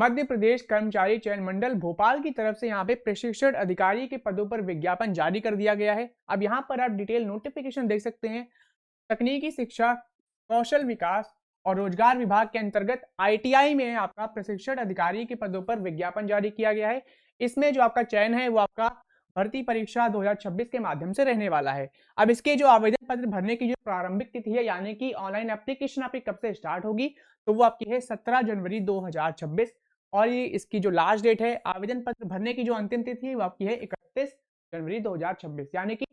मध्य प्रदेश कर्मचारी चयन मंडल भोपाल की तरफ से यहाँ पे प्रशिक्षण अधिकारी के पदों पर विज्ञापन जारी कर दिया गया है। अब यहाँ पर आप डिटेल नोटिफिकेशन देख सकते हैं। तकनीकी शिक्षा, कौशल विकास और रोजगार विभाग के अंतर्गत आईटीआई में आपका प्रशिक्षण अधिकारी के पदों पर विज्ञापन जारी किया गया है। इसमें जो आपका चयन है वो आपका भर्ती परीक्षा 2026 के माध्यम से रहने वाला है। अब इसके जो आवेदन पत्र भरने की जो प्रारंभिक तिथि है, यानी कि ऑनलाइन एप्लीकेशन आपकी कब से स्टार्ट होगी, तो वो आपकी है 17 जनवरी 2026 और ये इसकी जो लास्ट डेट है आवेदन पत्र भरने की जो अंतिम तिथि है वो आपकी है 31 जनवरी 2026, यानी कि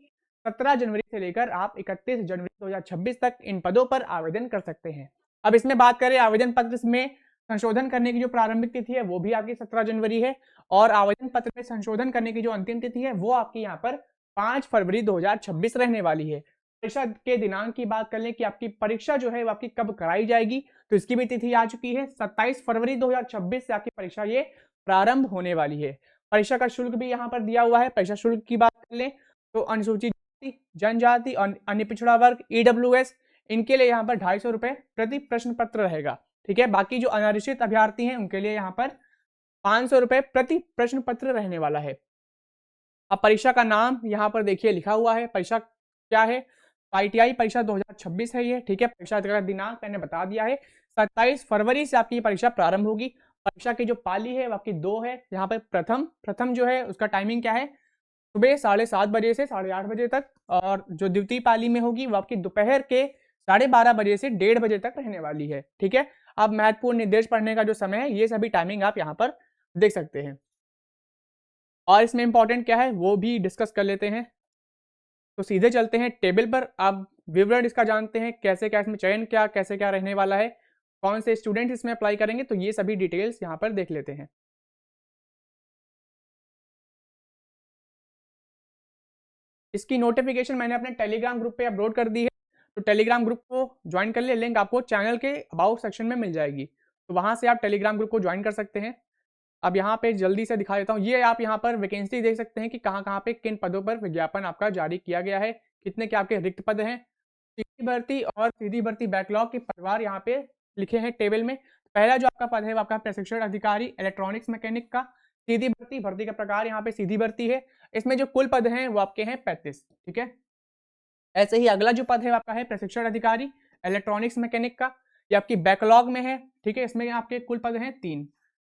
17 जनवरी से लेकर आप 31 जनवरी 2026 तक इन पदों पर आवेदन कर सकते हैं। अब इसमें बात करें आवेदन पत्र में संशोधन करने की जो प्रारंभिक तिथि है वो भी आपकी 17 जनवरी है और आवेदन पत्र में संशोधन करने की जो अंतिम तिथि है वो आपकी यहाँ पर 5 फरवरी 2026 रहने वाली है। परीक्षा के दिनांक की बात कर लें कि आपकी परीक्षा जो है वो आपकी कब कराई जाएगी, तो इसकी भी तिथि आ चुकी है। 27 फरवरी 2026 से आपकी परीक्षा ये प्रारंभ होने वाली है। परीक्षा का शुल्क भी यहाँ पर दिया हुआ है। परीक्षा शुल्क की बात कर लें तो अनुसूचित जनजाति और अन्य पिछड़ा वर्ग ईडब्ल्यूएस इनके लिए यहाँ पर 250 रुपए प्रति प्रश्न पत्र रहेगा। ठीक है, बाकी जो अनारक्षित अभ्यर्थी हैं उनके लिए यहाँ पर 500 रुपए प्रति प्रश्न पत्र रहने वाला है। अब परीक्षा का नाम यहाँ पर देखिए लिखा हुआ है। परीक्षा क्या है? आईटीआई परीक्षा 2026 है ये। ठीक है, परीक्षा का दिनांक मैंने बता दिया है, 27 फरवरी से आपकी परीक्षा प्रारंभ होगी। परीक्षा की जो पाली है वो आपकी 2 है। यहाँ पे प्रथम जो है उसका टाइमिंग क्या है? सुबह 7:30 बजे से 8:30 बजे तक, और जो द्वितीय पाली में होगी वो आपकी दोपहर के 12:30 बजे से 1:30 बजे तक रहने वाली है। ठीक है, अब महत्वपूर्ण निर्देश पढ़ने का जो समय है ये सभी टाइमिंग आप यहाँ पर देख सकते हैं और इसमें इंपॉर्टेंट क्या है वो भी डिस्कस कर लेते हैं। तो सीधे चलते हैं टेबल पर। अब विवरण इसका जानते हैं, कैसे क्या इसमें चयन क्या कैसे क्या रहने वाला है, कौन से स्टूडेंट इसमें अप्लाई करेंगे, तो ये सभी डिटेल्स यहाँ पर देख लेते हैं। इसकी नोटिफिकेशन मैंने अपने टेलीग्राम ग्रुप पे अपलोड कर दी है, तो टेलीग्राम ग्रुप को ज्वाइन कर ले। लिंक आपको चैनल के अबाउट सेक्शन में मिल जाएगी, तो वहां से आप टेलीग्राम ग्रुप को ज्वाइन कर सकते हैं। अब यहाँ पे जल्दी से दिखा देता हूँ, ये आप यहाँ पर वैकेंसी देख सकते हैं कि कहाँ कहाँ पे किन पदों पर विज्ञापन आपका जारी किया गया है, कितने के आपके रिक्त पद हैं। सीधी भर्ती और सीधी भर्ती बैकलॉग के परिवार यहाँ पे लिखे हैं टेबल में। पहला जो आपका पद है वो आपका प्रशिक्षण अधिकारी इलेक्ट्रॉनिक्स मैकेनिक का सीधी भर्ती। भर्ती का प्रकार यहाँ पे सीधी भर्ती है। इसमें जो कुल पद हैं वो आपके हैं 35। ठीक है, ऐसे ही अगला जो पद है आपका है प्रशिक्षण अधिकारी इलेक्ट्रॉनिक्स मैकेनिक का, ये आपकी बैकलॉग में है। ठीक है, इसमें आपके कुल पद हैं 3।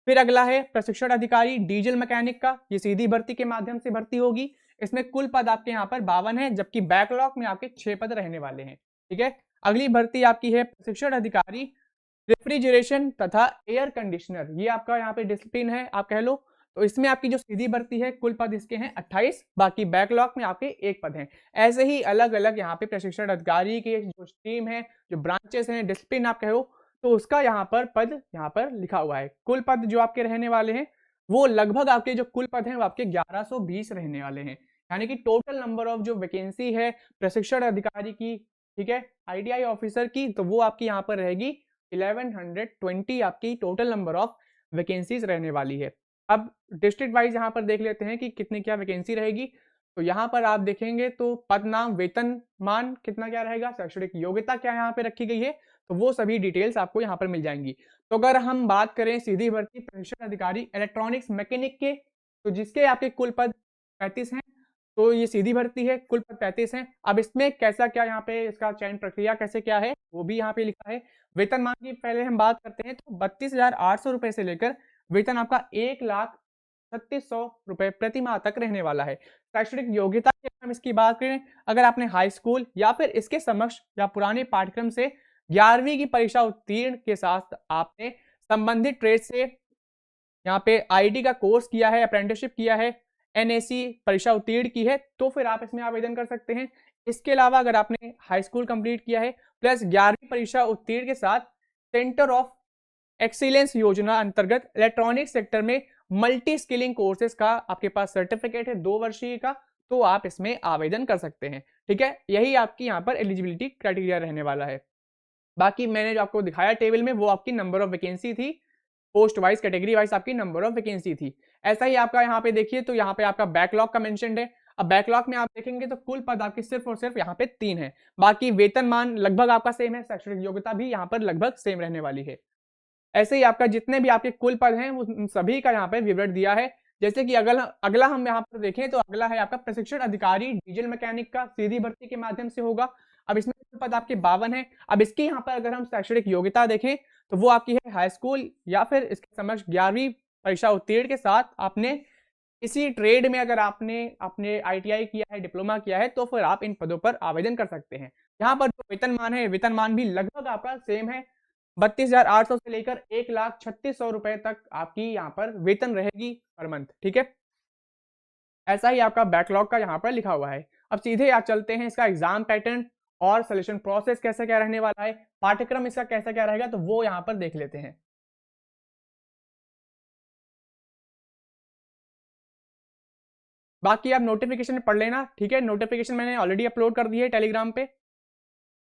फिर अगला है प्रशिक्षण अधिकारी डीजल मैकेनिक का, ये सीधी भर्ती के माध्यम से भर्ती होगी। इसमें कुल पद आपके यहाँ पर 52 है, जबकि बैकलॉग में आपके 6 पद रहने वाले हैं। ठीक है, अगली भर्ती आपकी है प्रशिक्षण अधिकारी रेफ्रिजरेशन तथा एयर कंडीशनर, ये आपका यहाँ पे डिसिप्लिन है आप कह लो। तो इसमें आपकी जो सीधी भर्ती है कुल पद इसके हैं 28, बाकी बैकलॉग में आपके 1 पद हैं। ऐसे ही अलग अलग यहाँ पे प्रशिक्षण अधिकारी की जो स्ट्रीम है, जो ब्रांचेस हैं, डिसिप्लिन आप कहो, तो उसका यहाँ पर पद यहाँ पर लिखा हुआ है। कुल पद जो आपके रहने वाले हैं वो लगभग आपके जो कुल पद हैं वो आपके 1120 रहने वाले हैं, यानी कि टोटल नंबर ऑफ जो वैकेंसी है प्रशिक्षण अधिकारी की, ठीक है, आईटीआई ऑफिसर की, तो वो आपकी यहाँ पर रहेगी 1120 आपकी टोटल नंबर ऑफ वैकेंसीज रहने वाली है। अब डिस्ट्रिक्ट वाइज यहाँ पर देख लेते हैं कि कितनी क्या वैकेंसी रहेगी। तो यहाँ पर आप देखेंगे तो पद नाम वेतनमान कितना क्या रहेगा, शैक्षणिक योग्यता क्या यहाँ पे रखी गई है, तो वो सभी डिटेल्स आपको यहाँ पर मिल जाएंगी। तो अगर हम बात करें सीधी भर्ती प्रशिक्षण अधिकारी इलेक्ट्रॉनिक्स मैकेनिक के, तो जिसके आपके कुल पद 35 हैं, तो ये सीधी भर्ती है, कुल पद 35 हैं। अब इसमें कैसा क्या यहाँ पे इसका चयन प्रक्रिया कैसे क्या है वो भी यहाँ पे लिखा है। वेतनमान की पहले हम बात करते हैं तो 32,800 रुपए से लेकर वेतन आपका 1,36,100 रुपए प्रति माह तक रहने वाला है। शैक्षणिक योग्यता की हम इसकी बात करें, अगर आपने हाई स्कूल या फिर इसके समक्ष या पुराने पाठ्यक्रम से 11वीं की परीक्षा उत्तीर्ण के साथ आपने संबंधित ट्रेड से यहाँ पे आईटी का कोर्स किया है, अप्रेंटिसशिप किया है, एनएसी परीक्षा उत्तीर्ण की है, तो फिर आप इसमें आवेदन कर सकते हैं। इसके अलावा अगर आपने हाई स्कूल कंप्लीट किया है प्लस 11वीं परीक्षा उत्तीर्ण के साथ सेंटर ऑफ एक्सीलेंस योजना अंतर्गत इलेक्ट्रॉनिक सेक्टर में मल्टी स्किलिंग कोर्सेज का आपके पास सर्टिफिकेट है 2 वर्षीय का, तो आप इसमें आवेदन कर सकते हैं। ठीक है, यही आपकी यहाँ पर एलिजिबिलिटी क्राइटेरिया रहने वाला है। बाकी मैंने जो आपको दिखाया टेबल में वो आपकी नंबर ऑफ वैकेंसी थी, पोस्ट वाइज कैटेगरी वाइज आपकी नंबर ऑफ वैकेंसी थी। ऐसा ही आपका यहाँ पे देखिए तो यहाँ पे आपका बैकलॉग का मेंशन्ड है। अब बैकलॉग में आप देखेंगे तो कुल पद आपके सिर्फ और सिर्फ यहाँ पे 3 है, बाकी वेतनमान लगभग आपका सेम है, शैक्षणिक योग्यता भी यहाँ पर लगभग सेम रहने वाली है। ऐसे ही आपका जितने भी आपके कुल पद हैं उन सभी का यहाँ पे विवरण दिया है। जैसे कि अगला हम यहाँ पर देखें तो अगला है आपका प्रशिक्षण अधिकारी डीजल मैकेनिक का, सीधी भर्ती के माध्यम से होगा। अब इसमें कुल पद आपके 52 है। अब इसकी यहाँ पर अगर हम शैक्षणिक योग्यता देखें तो वो आपकी है हाई स्कूल या फिर इसके समक्ष 11वीं परीक्षा उत्तीर्ण के साथ आपने इसी ट्रेड में अगर आपने ITI किया है, डिप्लोमा किया है, तो फिर आप इन पदों पर आवेदन कर सकते हैं। यहाँ पर जो वेतनमान है, वेतनमान भी लगभग आपका सेम है, 32,800 से लेकर 1,36,100 रुपए तक आपकी यहाँ पर वेतन रहेगी पर मंथ। ठीक है, ऐसा ही आपका बैकलॉग का यहाँ पर लिखा हुआ है। अब सीधे आप चलते हैं इसका एग्जाम पैटर्न और सिलेक्शन प्रोसेस कैसा क्या रहने वाला है, पाठ्यक्रम इसका कैसा क्या रहेगा, तो वो यहाँ पर देख लेते हैं। बाकी आप नोटिफिकेशन पढ़ लेना, ठीक है। नोटिफिकेशन मैंने ऑलरेडी अपलोड कर दी है टेलीग्राम पे।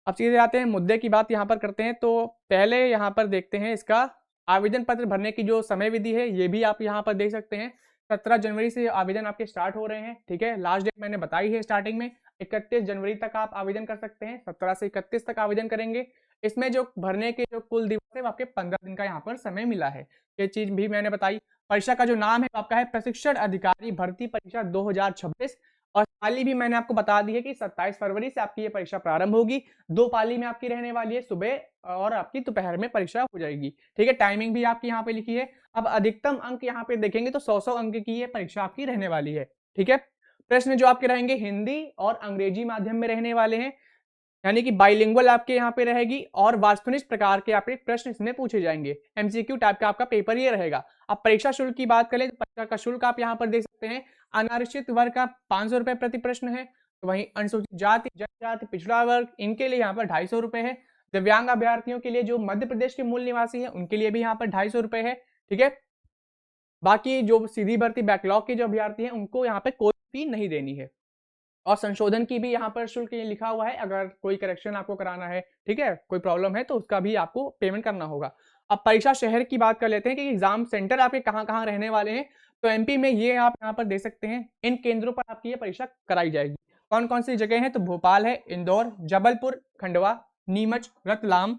अब सीधे आते हैं मुद्दे की बात यहाँ पर करते हैं। तो पहले यहाँ पर देखते हैं इसका आवेदन पत्र भरने की जो समय विधि है, ये भी आप यहाँ पर देख सकते हैं। 17 जनवरी से आवेदन आपके स्टार्ट हो रहे हैं, ठीक है। लास्ट डेट मैंने बताई है स्टार्टिंग में, 31 जनवरी तक आप आवेदन कर सकते हैं। 17 से 31 तक आवेदन करेंगे। इसमें जो भरने के जो कुल दिवस है वो आपके 15 दिन का यहाँ पर समय मिला है, ये चीज भी मैंने बताई। परीक्षा का जो नाम है आपका है प्रशिक्षण अधिकारी भर्ती परीक्षा 2026, और पाली भी मैंने आपको बता दी है कि 27 फरवरी से आपकी ये परीक्षा प्रारंभ होगी। 2 पाली में आपकी रहने वाली है, सुबह और आपकी दोपहर में परीक्षा हो जाएगी, ठीक है। टाइमिंग भी आपकी यहाँ पे लिखी है। अब अधिकतम अंक यहाँ पे देखेंगे तो 100 अंक की ये परीक्षा आपकी रहने वाली है, ठीक है। प्रश्न जो आपके रहेंगे हिंदी और अंग्रेजी माध्यम में रहने वाले हैं, यानी कि बाइलिंगुअल आपके यहाँ पे रहेगी, और वास्तुनिष्ठ प्रकार के आपके प्रश्न इसमें पूछे जाएंगे। MCQ टाइप का आपका पेपर ये रहेगा। अब परीक्षा शुल्क की बात करें तो परीक्षा का शुल्क आप यहाँ पर देख सकते हैं। अनारक्षित वर्ग का 500 रुपए प्रति प्रश्न है, तो वहीं अनुसूचित जाति, जनजाति, पिछड़ा वर्ग, इनके लिए यहाँ पर 250 रुपए है। दिव्यांग अभ्यर्थियों के लिए जो मध्य प्रदेश के मूल निवासी है उनके लिए भी यहाँ पर 250 रुपए है, ठीक है। बाकी जो सीधी भर्ती बैकलॉग के जो अभ्यर्थी हैं उनको यहाँ पे कोई फी नहीं देनी है। और संशोधन की भी यहाँ पर शुल्क ये लिखा हुआ है, अगर कोई करेक्शन आपको कराना है, ठीक है, कोई प्रॉब्लम है तो उसका भी आपको पेमेंट करना होगा। अब परीक्षा शहर की बात कर लेते हैं कि एग्जाम सेंटर आपके कहाँ कहाँ रहने वाले हैं। तो MP में ये आप यहाँ पर देख सकते हैं, इन केंद्रों पर आपकी ये परीक्षा कराई जाएगी। कौन कौन सी जगह है, तो भोपाल है, इंदौर, जबलपुर, खंडवा, नीमच, रतलाम,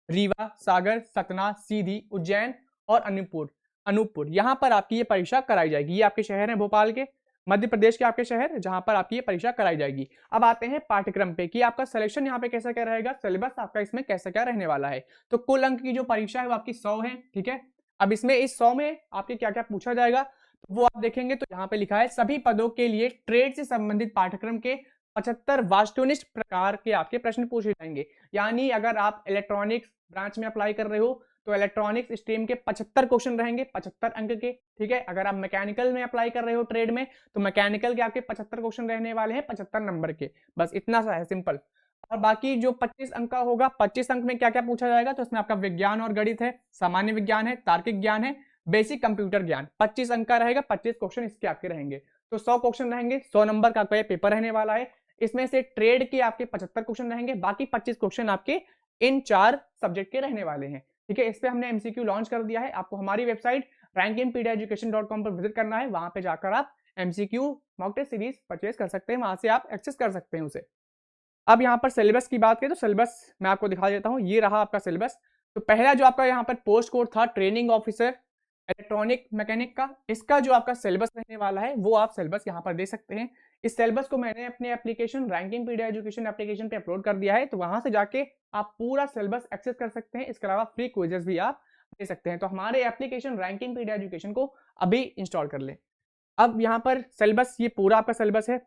रीवा, सागर, सतना, सीधी, उज्जैन और अनूपपुर यहाँ पर आपकी ये परीक्षा कराई जाएगी। ये आपके शहर हैं भोपाल के, मध्य प्रदेश के आपके शहर जहां पर आपकी ये परीक्षा कराई जाएगी। अब आते हैं पाठ्यक्रम पे कि आपका सिलेक्शन यहाँ पे कैसा क्या रहेगा, सिलेबस आपका इसमें कैसा क्या रहने वाला है। तो कुल अंक की जो परीक्षा है वो आपकी 100 है, ठीक है। अब इसमें इस 100 में आपके क्या क्या पूछा जाएगा तो वो आप देखेंगे तो यहाँ पे लिखा है सभी पदों के लिए ट्रेड से संबंधित पाठ्यक्रम के 75 वास्तुनिष्ठ प्रकार के आपके प्रश्न पूछे जाएंगे। यानी अगर आप इलेक्ट्रॉनिक्स ब्रांच में अप्लाई कर रहे हो तो इलेक्ट्रॉनिक्स स्ट्रीम के 75 क्वेश्चन रहेंगे, 75 अंक के, ठीक है। अगर आप मैकेनिकल में अप्लाई कर रहे हो ट्रेड में तो मैकेनिकल के आपके 75 क्वेश्चन रहने वाले हैं 75 नंबर के, बस इतना सा है, सिंपल। और बाकी जो 25 अंक का होगा, 25 अंक में क्या क्या पूछा जाएगा, तो इसमें आपका विज्ञान और गणित है, सामान्य विज्ञान है, तार्किक ज्ञान है, बेसिक कंप्यूटर ज्ञान, 25 अंक का रहेगा। 25 क्वेश्चन इसके आपके रहेंगे, तो 100 क्वेश्चन रहेंगे, 100 नंबर का पेपर रहने वाला है। इसमें से ट्रेड के आपके 75 क्वेश्चन रहेंगे, बाकी 25 क्वेश्चन आपके इन 4 सब्जेक्ट के रहने वाले हैं, ठीक है। इस पे हमने MCQ लॉन्च कर दिया है। आपको हमारी वेबसाइट rankinpediaeducation.com पर विजिट करना है, वहां पे जाकर आप MCQ mock test series purchase कर सकते हैं, वहां से आप एक्सेस कर सकते हैं उसे। अब यहाँ पर सिलेबस की बात करें तो सिलेबस मैं आपको दिखा देता हूँ, ये रहा आपका सिलेबस। तो पहला जो आपका यहाँ पर पोस्ट कोड था ट्रेनिंग ऑफिसर इलेक्ट्रॉनिक मैकेनिक का, इसका जो आपका सिलेबस रहने वाला है वो आप सिलेबस यहाँ पर देख सकते हैं। इस सिलेबस को मैंने अपने एप्लीकेशन रैंकिंग पीडिया एजुकेशन एप्लीकेशन पे अपलोड कर दिया है, तो वहां से जाके आप पूरा सिलेबस एक्सेस कर सकते हैं। इसके अलावा फ्री क्विजेस भी आप दे सकते हैं। तो हमारे एप्लीकेशन रैंकिंग पीडिया एजुकेशन को अभी इंस्टॉल कर लें। अब यहाँ पर सिलेबस, ये पूरा आपका सिलेबस है।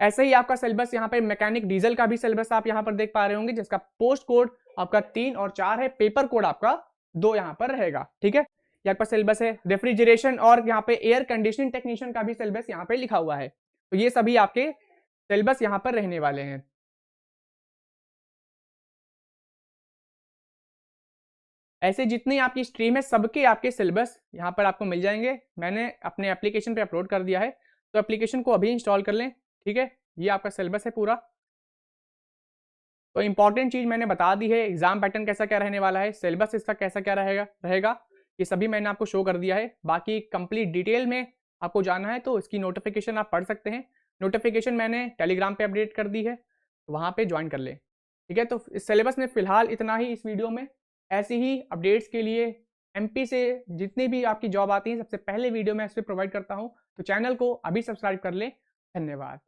ऐसे ही आपका सिलेबस यहाँ पे मैकेनिक डीजल का भी सिलेबस आप यहाँ पर देख पा रहे होंगे, जिसका पोस्ट कोड आपका 3 और 4 है, पेपर कोड आपका 2 यहाँ पर रहेगा, ठीक है। यहाँ पर सिलेबस है। रेफ्रिजरेशन और यहाँ पे एयर कंडीशनिंग टेक्नीशियन का भी सिलेबस यहाँ पे लिखा हुआ है। तो ये सभी आपके सिलेबस यहाँ पर रहने वाले हैं। ऐसे जितनी आपकी स्ट्रीम है सबके आपके सिलेबस यहाँ पर आपको मिल जाएंगे। मैंने अपने एप्लीकेशन पे अपलोड कर दिया है, तो एप्लीकेशन को अभी इंस्टॉल कर लें, ठीक है। ये आपका सिलेबस है पूरा। तो इंपॉर्टेंट चीज मैंने बता दी है, एग्जाम पैटर्न कैसा क्या रहने वाला है, सिलेबस इसका कैसा क्या रहेगा, ये सभी मैंने आपको शो कर दिया है। बाकी कंप्लीट डिटेल में आपको जाना है तो इसकी नोटिफिकेशन आप पढ़ सकते हैं। नोटिफिकेशन मैंने टेलीग्राम पे अपडेट कर दी है, तो वहाँ पे ज्वाइन कर लें, ठीक है। तो इस सिलेबस में फिलहाल इतना ही इस वीडियो में। ऐसी ही अपडेट्स के लिए एमपी से जितनी भी आपकी जॉब आती है सबसे पहले वीडियो मैं इस पर प्रोवाइड करता हूँ। तो चैनल को अभी सब्सक्राइब कर लें। धन्यवाद।